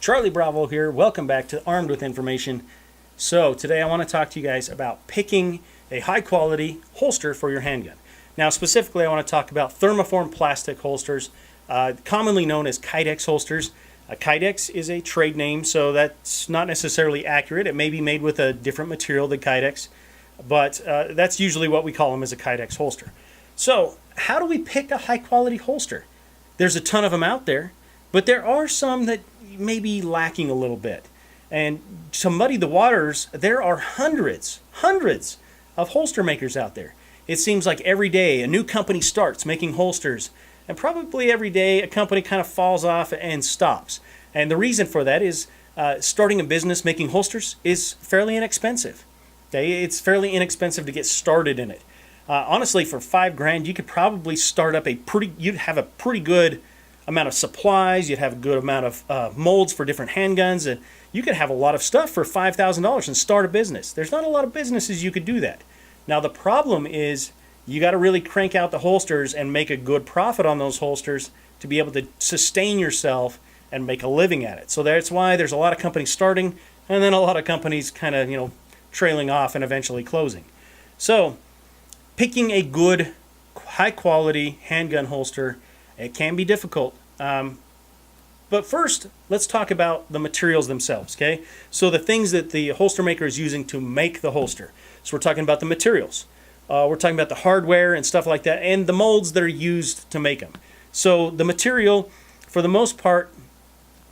Charlie Bravo here. Welcome back to Armed with Information. So today I want to talk to you guys about picking a high quality holster for your handgun. Now specifically I want to talk about thermoform plastic holsters, commonly known as Kydex holsters. Kydex is a trade name, so that's not necessarily accurate. It may be made with a different material than Kydex, but that's usually what we call them, as a Kydex holster. So how do we pick a high quality holster? There's a ton of them out there, but there are some that may be lacking a little bit. And to muddy the waters, there are hundreds of holster makers out there. It seems like every day a new company starts making holsters, and probably every day a company kind of falls off and stops. And the reason for that is starting a business making holsters is fairly inexpensive. Okay? It's fairly inexpensive to get started in it. Honestly, for $5,000, you could probably start up you'd have a pretty good amount of supplies, you'd have a good amount of molds for different handguns, and you could have a lot of stuff for $5,000 and start a business. There's not a lot of businesses you could do that. Now the problem is you got to really crank out the holsters and make a good profit on those holsters to be able to sustain yourself and make a living at it. So that's why there's a lot of companies starting, and then a lot of companies kind of, trailing off and eventually closing. So picking a good, high quality handgun holster, it can be difficult. But first, let's talk about the materials themselves, okay? So the things that the holster maker is using to make the holster. So we're talking about the materials. We're talking about the hardware and stuff like that, and the molds that are used to make them. So the material, for the most part,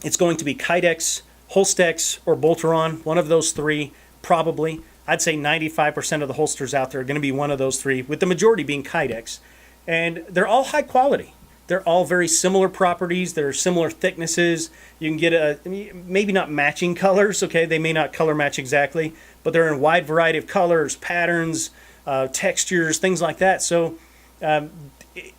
it's going to be Kydex, Holstex, or Bolteron, one of those three, probably. I'd say 95% of the holsters out there are going to be one of those three, with the majority being Kydex. And they're all high quality. They're all very similar properties. They're similar thicknesses. You can get maybe not matching colors, okay? They may not color match exactly, but they're in a wide variety of colors, patterns, textures, things like that. So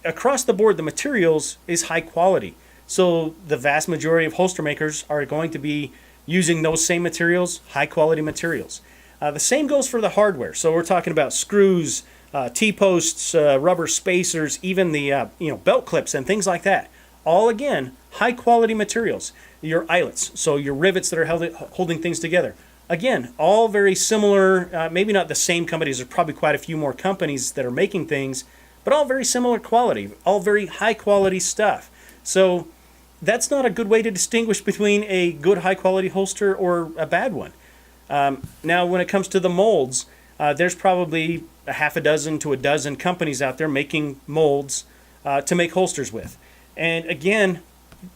across the board, the materials is high quality. So the vast majority of holster makers are going to be using those same materials, high quality materials. The same goes for the hardware. So we're talking about screws, T-posts, rubber spacers, even the belt clips and things like that. All, again, high quality materials. Your eyelets, so your rivets that are holding things together. Again, all very similar, maybe not the same companies. There's probably quite a few more companies that are making things, but all very similar quality, all very high quality stuff. So that's not a good way to distinguish between a good high quality holster or a bad one. Now, when it comes to the molds, there's probably a half a dozen to a dozen companies out there making molds to make holsters with. And again,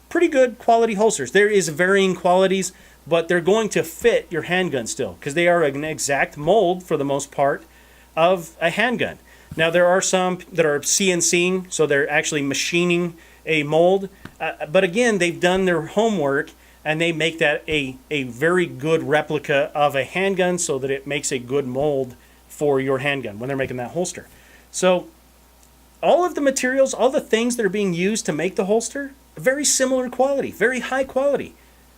pretty good quality holsters. There is varying qualities, but they're going to fit your handgun still, because they are an exact mold, for the most part, of a handgun. Now, there are some that are CNCing, so they're actually machining a mold. But again, they've done their homework, and they make that a very good replica of a handgun, so that it makes a good mold for your handgun when they're making that holster. So all of the materials, all the things that are being used to make the holster, very similar quality, very high quality.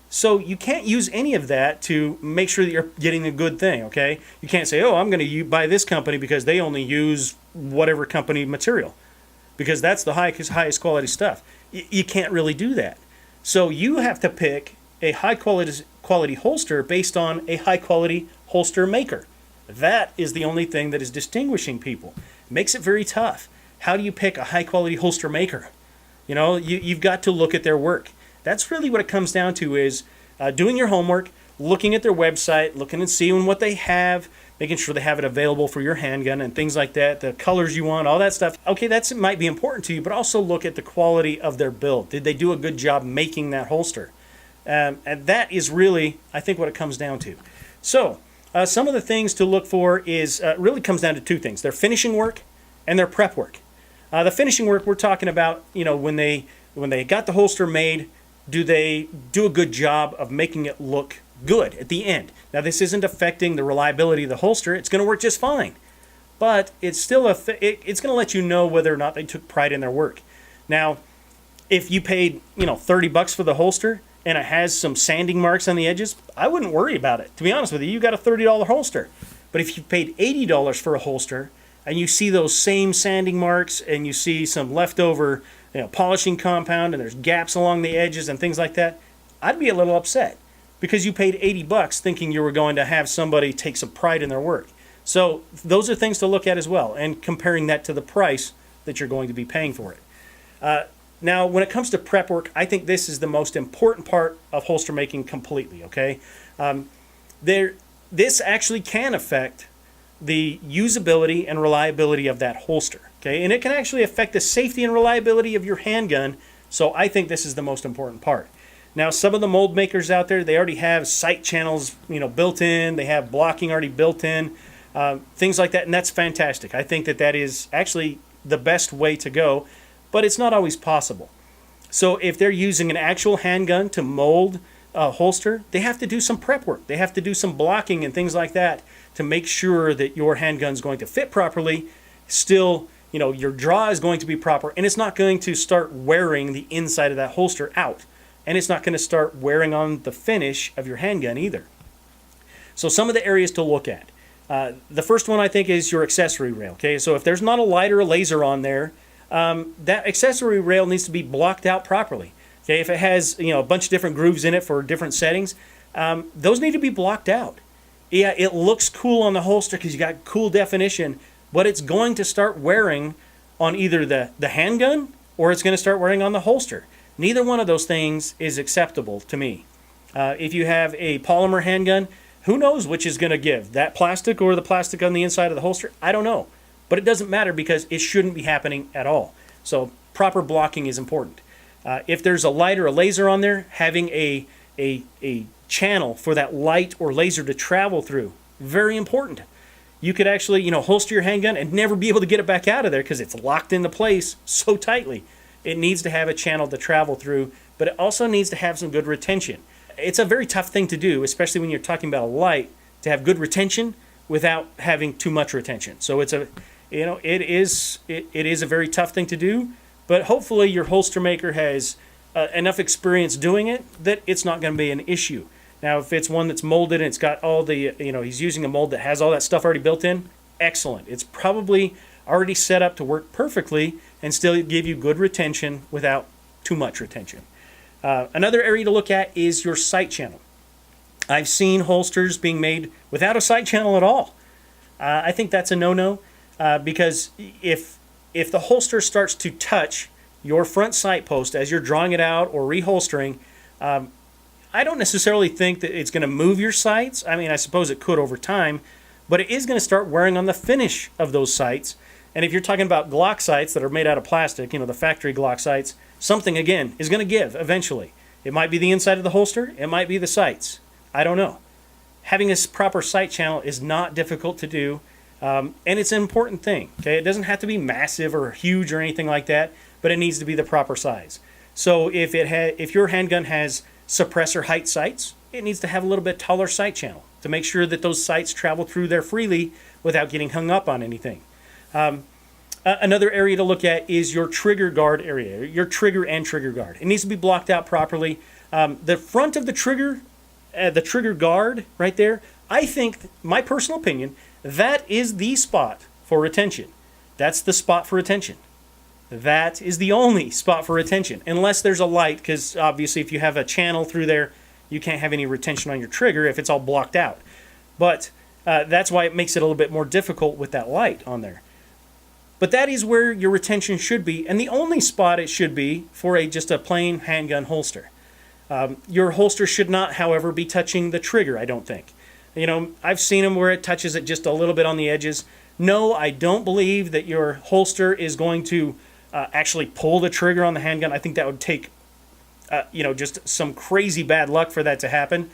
So you can't use any of that to make sure that you're getting a good thing, okay? You can't say, oh, I'm going to buy this company because they only use whatever company material, because that's the highest quality stuff. You can't really do that. So you have to pick a high quality holster based on a high quality holster maker. That is the only thing that is distinguishing people. It makes it very tough. How do you pick a high quality holster maker? You've got to look at their work. That's really what it comes down to, is doing your homework, looking at their website, looking and seeing what they have, making sure they have it available for your handgun and things like that, the colors you want, all that stuff. Okay, that might be important to you, but also look at the quality of their build. Did they do a good job making that holster? And that is really, I think, what it comes down to. So some of the things to look for is really comes down to two things: their finishing work and their prep work. The finishing work, we're talking about, when they got the holster made, do they do a good job of making it look good at the end? Now, this isn't affecting the reliability of the holster. It's going to work just fine, but it's still it's going to let you know whether or not they took pride in their work. Now, if you paid $30 for the holster and it has some sanding marks on the edges, I wouldn't worry about it. To be honest with you, you got a $30 holster. But if you paid $80 for a holster and you see those same sanding marks and you see some leftover polishing compound and there's gaps along the edges and things like that, I'd be a little upset because you paid 80 bucks thinking you were going to have somebody take some pride in their work. So those are things to look at as well, and comparing that to the price that you're going to be paying for it. Now, when it comes to prep work, I think this is the most important part of holster making completely, okay? This actually can affect the usability and reliability of that holster, okay? And it can actually affect the safety and reliability of your handgun, so I think this is the most important part. Now, some of the mold makers out there, they already have sight channels, built in. They have blocking already built in, things like that, and that's fantastic. I think that is actually the best way to go, but it's not always possible. So if they're using an actual handgun to mold a holster, they have to do some prep work. They have to do some blocking and things like that to make sure that your handgun's going to fit properly. Still, your draw is going to be proper, and it's not going to start wearing the inside of that holster out. And it's not going to start wearing on the finish of your handgun either. So some of the areas to look at. The first one I think is your accessory rail. Okay, so if there's not a light or a laser on there, that accessory rail needs to be blocked out properly. Okay, if it has a bunch of different grooves in it for different settings, those need to be blocked out. Yeah, it looks cool on the holster because you got cool definition, but it's going to start wearing on either the handgun or it's going to start wearing on the holster. Neither one of those things is acceptable to me. If you have a polymer handgun, who knows which is going to give, that plastic or the plastic on the inside of the holster? I don't know. But it doesn't matter because it shouldn't be happening at all. So proper blocking is important. If there's a light or a laser on there, having a channel for that light or laser to travel through, very important. You could actually, holster your handgun and never be able to get it back out of there because it's locked into place so tightly. It needs to have a channel to travel through, but it also needs to have some good retention. It's a very tough thing to do, especially when you're talking about a light, to have good retention without having too much retention. So it is a very tough thing to do, but hopefully your holster maker has enough experience doing it that it's not going to be an issue. Now, if it's one that's molded and it's got all the, he's using a mold that has all that stuff already built in, excellent. It's probably already set up to work perfectly and still give you good retention without too much retention. Another area to look at is your sight channel. I've seen holsters being made without a sight channel at all. I think that's a no-no because if the holster starts to touch your front sight post as you're drawing it out or reholstering, I don't necessarily think that it's going to move your sights. I mean, I suppose it could over time, but it is going to start wearing on the finish of those sights. And if you're talking about Glock sights that are made out of plastic, the factory Glock sights, something, again, is going to give eventually. It might be the inside of the holster. It might be the sights. I don't know. Having a proper sight channel is not difficult to do, and it's an important thing. Okay, it doesn't have to be massive or huge or anything like that, but it needs to be the proper size. So if your handgun has suppressor height sights, it needs to have a little bit taller sight channel to make sure that those sights travel through there freely without getting hung up on anything. Another area to look at is your trigger guard area, your trigger and trigger guard. It needs to be blocked out properly. The front of the trigger guard right there, I think, my personal opinion, that is the spot for retention. That's the spot for retention. That is the only spot for retention, unless there's a light, because obviously if you have a channel through there, you can't have any retention on your trigger if it's all blocked out. But that's why it makes it a little bit more difficult with that light on there. But that is where your retention should be, and the only spot it should be for just a plain handgun holster. Your holster should not, however, be touching the trigger, I don't think. I've seen them where it touches it just a little bit on the edges. No, I don't believe that your holster is going to actually pull the trigger on the handgun. I think that would take, just some crazy bad luck for that to happen.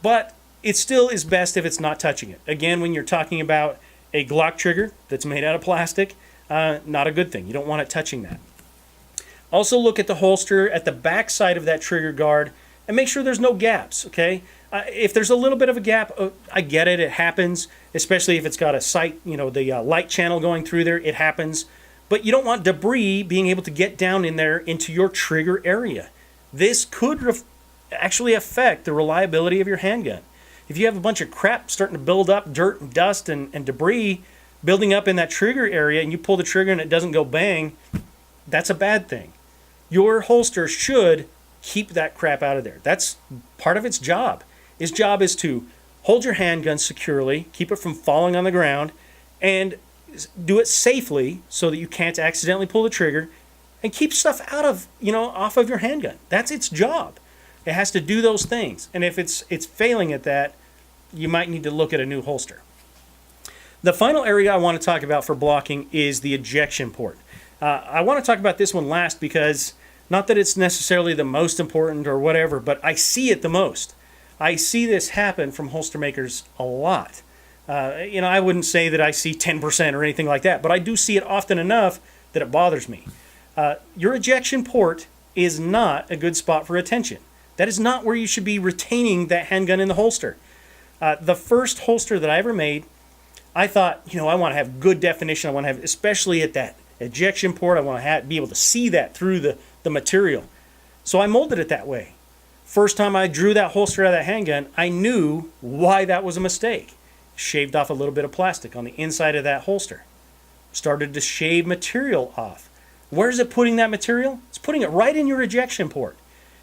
But it still is best if it's not touching it. Again, when you're talking about a Glock trigger that's made out of plastic, not a good thing. You don't want it touching that. Also look at the holster at the back side of that trigger guard and make sure there's no gaps, okay? If there's a little bit of a gap, I get it, it happens, especially if it's got a sight, the light channel going through there, it happens. But you don't want debris being able to get down in there into your trigger area. This could actually affect the reliability of your handgun. If you have a bunch of crap starting to build up, dirt and dust and debris building up in that trigger area, and you pull the trigger and it doesn't go bang, that's a bad thing. Your holster should keep that crap out of there. That's part of its job. Its job is to hold your handgun securely, keep it from falling on the ground, and do it safely so that you can't accidentally pull the trigger, and keep stuff out of, off of your handgun. That's its job. It has to do those things. And if it's failing at that, you might need to look at a new holster. The final area I want to talk about for blocking is the ejection port. I want to talk about this one last because, not that it's necessarily the most important or whatever, but I see it the most. I see this happen from holster makers a lot. I wouldn't say that I see 10% or anything like that, but I do see it often enough that it bothers me. Your ejection port is not a good spot for retention. That is not where you should be retaining that handgun in the holster. The first holster that I ever made, I thought, I want to have good definition. I want to have, especially at that ejection port, I want to be able to see that through the material. So I molded it that way. First time I drew that holster out of that handgun, I knew why that was a mistake. Shaved off a little bit of plastic on the inside of that holster. Started to shave material off. Where's it putting that material? It's putting it right in your ejection port.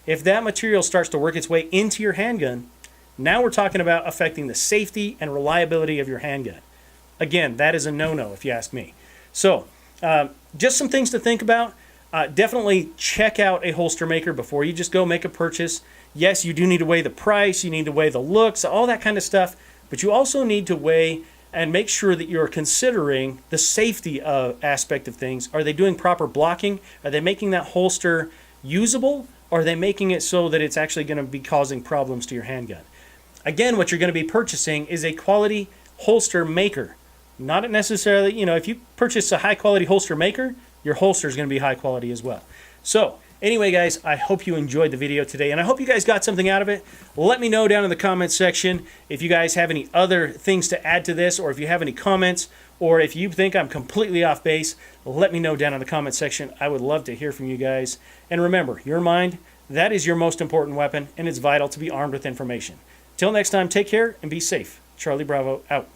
If that material starts to work its way into your handgun, now we're talking about affecting the safety and reliability of your handgun. Again, that is a no-no if you ask me. So, just some things to think about. Definitely check out a holster maker before you just go make a purchase. Yes, you do need to weigh the price, you need to weigh the looks, all that kind of stuff, but you also need to weigh and make sure that you're considering the safety aspect of things. Are they doing proper blocking? Are they making that holster usable? Or are they making it so that it's actually going to be causing problems to your handgun? Again, what you're going to be purchasing is a quality holster maker. Not necessarily, if you purchase a high quality holster maker, your holster is going to be high quality as well. So, anyway, guys, I hope you enjoyed the video today, and I hope you guys got something out of it. Let me know down in the comments section if you guys have any other things to add to this, or if you have any comments, or if you think I'm completely off base, let me know down in the comment section. I would love to hear from you guys. And remember, your mind, that is your most important weapon, and it's vital to be armed with information. Till next time, take care and be safe. Charlie Bravo, out.